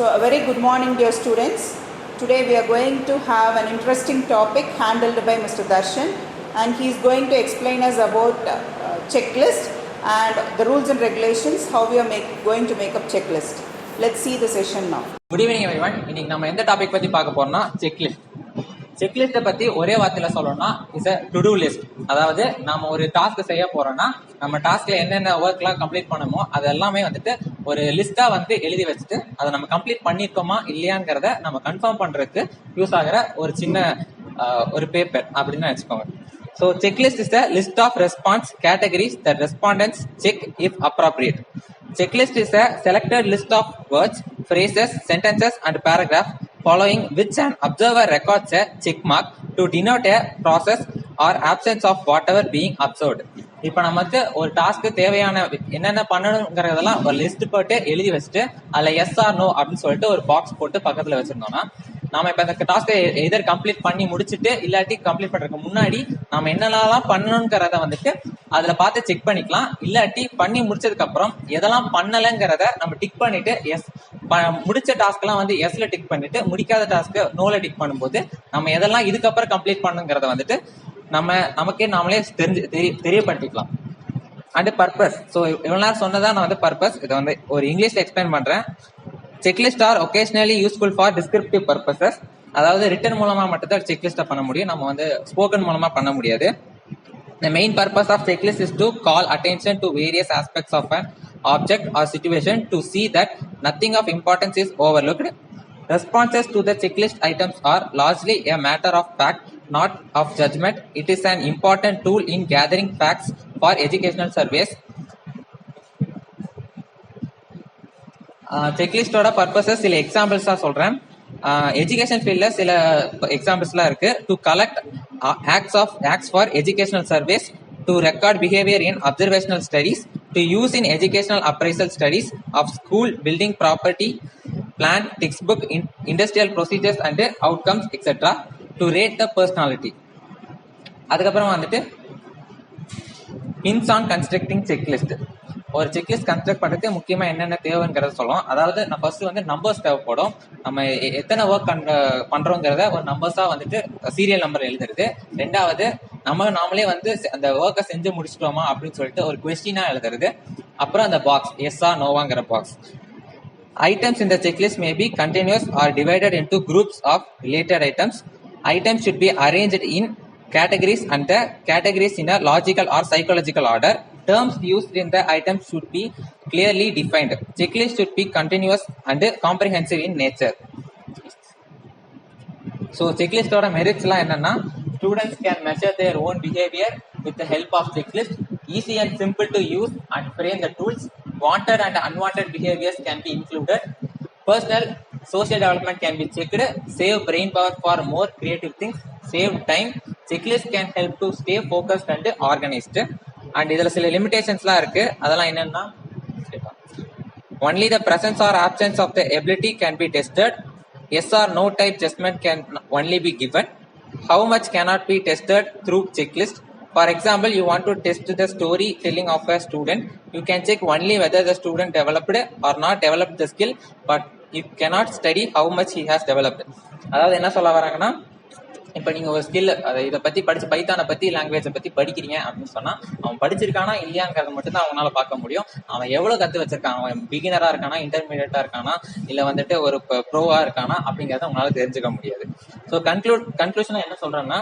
So a very good morning dear students. Today we are going to have an interesting topic handled by Mr. Darshan, and he is going to explain us about checklist and the rules and regulations, how we are going to make up checklist. Let's see the session now. Good evening everyone. இன்னைக்கு நம்ம எந்த topic பத்தி பார்க்க போறோம்னா checklist. செக்லிஸ்ட்டை பத்தி ஒரே வார்த்தையில சொல்லணும்னா is a to do list. அதாவது நாம ஒரு டாஸ்க் செய்ய போறோம்னா நம்ம டாஸ்க்ல என்னென்ன ஒர்க்லாம் கம்ப்ளீட் பண்ணணுமோ அது எல்லாமே வந்துட்டு ஒரு லிஸ்டா வந்து எழுதி வச்சுட்டு அதை நம்ம கம்ப்ளீட் பண்ணிருக்கோமா இல்லையாங்கிறத நம்ம கன்ஃபார்ம் பண்றதுக்கு யூஸ் ஆகிற ஒரு சின்ன ஒரு பேப்பர் அப்படின்னு வச்சுக்கோங்க. So checklist is the list of response categories that respondents check if appropriate. Checklist is a selected list of words, phrases, sentences and paragraph following which an observer records a check mark to denote a process or absence of whatever being observed. இப்ப நமக்கு ஒரு task தேவையான என்னென்ன பண்ணணுங்கிறதெல்லாம் ஒரு list போட்டு எழுதி வச்சுட்டு அதுல எஸ் ஆர் நோ அப்படின்னு சொல்லிட்டு ஒரு பாக்ஸ் போட்டு பக்கத்துல வச்சிருந்தோம்னா நாம இப்ப இந்த டாஸ்கை எதர் கம்ப்ளீட் பண்ணி முடிச்சுட்டு இல்லாட்டி கம்ப்ளீட் பண்றதுக்கு முன்னாடி நாம என்னெல்லாம் பண்ணணுங்கிறத வந்துட்டு அதுல பார்த்து செக் பண்ணிக்கலாம். இல்லாட்டி பண்ணி முடிச்சதுக்கு அப்புறம் எதெல்லாம் பண்ணலங்கிறத நம்ம டிக் பண்ணிட்டு எஸ் முடிச்ச டாஸ்க் எல்லாம் வந்து எஸ்ல டிக் பண்ணிட்டு முடிக்காத டாஸ்க் நோல டிக் பண்ணும்போது நம்ம எதெல்லாம் இதுக்கப்புறம் கம்ப்ளீட் பண்ணுங்கிறத வந்துட்டு நமக்கே நாமளே தெரியப்படுத்திக்கலாம். And purpose. ஸோ இவ்வளவு நேரம் சொன்னதான் நான் வந்து பர்பஸ். இதை வந்து ஒரு இங்கிலீஷ்ல எக்ஸ்பிளைன் பண்றேன். Checklist are occasionally useful for descriptive purposes. அதாவது ரிட்டன் மூலமா மட்டும் தான் செக்லிஸ்ட பண்ண முடியும், நம்ம வந்து ஸ்போக்கன் மூலமா பண்ண முடியாது. The main purpose of checklist is to call attention to various aspects of an object or situation to see that nothing of importance is overlooked. Responses to the checklist items are largely a matter of fact, not of judgment. It is an important tool in gathering facts for educational surveys. செக்லிஸ்டோட purposes சில examples தான் சொல்றேன். Education ஃபீல்ட்ல சில எக்ஸாம்பிள்ஸ்லாம் இருக்கு. To collect acts for educational surveys, to record behavior in observational studies, to use in educational appraisal studies of school building property, plan, textbook, industrial procedures and outcomes, etc. to rate the personality. அதுக்கப்புறம் வந்துட்டு hints on constructing checklist. ஒரு checklist construct பண்றது முக்கியமா என்னென்ன தேவைங்கிறத சொல்லுவோம். அதாவது நான் first வந்து நம்பர்ஸ் தேவைப்படும். நம்ம எத்தனை ஒர்க் பண்றோங்கிறத ஒரு நம்பர்ஸா வந்துட்டு சீரியல் நம்பர் எழுதுறது. ரெண்டாவது நாமளே வந்து அந்த ஒர்க்கை செஞ்சு முடிச்சிட்டோமா அப்படின்னு சொல்லிட்டு ஒரு கொஸ்டினா எழுதுறது. அப்புறம் அந்த பாக்ஸ் எஸ்ஆ நோவாங்கிற box. Items in the checklist may be continuous or divided into groups of related items. Items should be arranged in categories and the categories in a logical or psychological order. Terms used in the items should be clearly defined. Checklist should be continuous and comprehensive in nature. So checklist oda merits la enna, students can measure their own behavior with the help of checklist. Easy and simple to use and frame the tools. Wanted and unwanted behaviors can be included. Personal social development can be checked. Save brain power for more creative things. Save time. Checklist can help to stay focused and organized. And இதுல சில லிமிடேஷன்ஸ்லாம் இருக்கு. அதெல்லாம் என்னன்னா, only the presence or absence of the ability can be tested. Yes or no type judgment can only be given. How much cannot be tested through checklist. For example, you want to test the story telling of a student. You can check only whether the student developed or not developed the skill, but you cannot study how much he has developed. அதாவது என்ன சொல்ல வராங்கன்னா, இப்ப நீங்க ஒரு skill இதை பத்தி படிச்சு பைத்தானை பத்தி லாங்குவேஜை பத்தி படிக்கிறீங்க அப்படின்னு சொன்னா அவன் படிச்சிருக்கானா இல்லையாங்கிறத மட்டும் தான் அவங்களால பார்க்க முடியும். அவன் எவ்வளவு கத்து வச்சிருக்கான், அவன் பிகினரா இருக்கானா, இன்டர்மீடியட்டா இருக்கானா, இல்ல வந்துட்டு ஒரு ப்ரோவா இருக்கானா அப்படிங்கறத அவங்களால தெரிஞ்சுக்க முடியாது. ஸோ கன்க்ளூஷனா என்ன சொல்றேன்னா,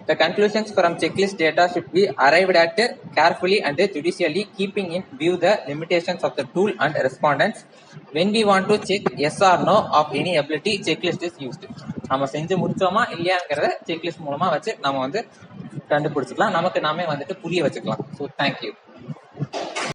the conclusions from checklist data should be arrived at carefully and judicially, keeping in view the limitations of the tool and respondents. When we want to check yes or no of any ability, checklist is used. நம்ம செஞ்சு முடிச்சோமா இல்லையாங்கிறத checklist மூலமா வச்சு நம்ம வந்து கண்டுபிடிச்சிக்கலாம், நமக்கு நாமே வந்துட்டு புரிய வச்சுக்கலாம். So thank you.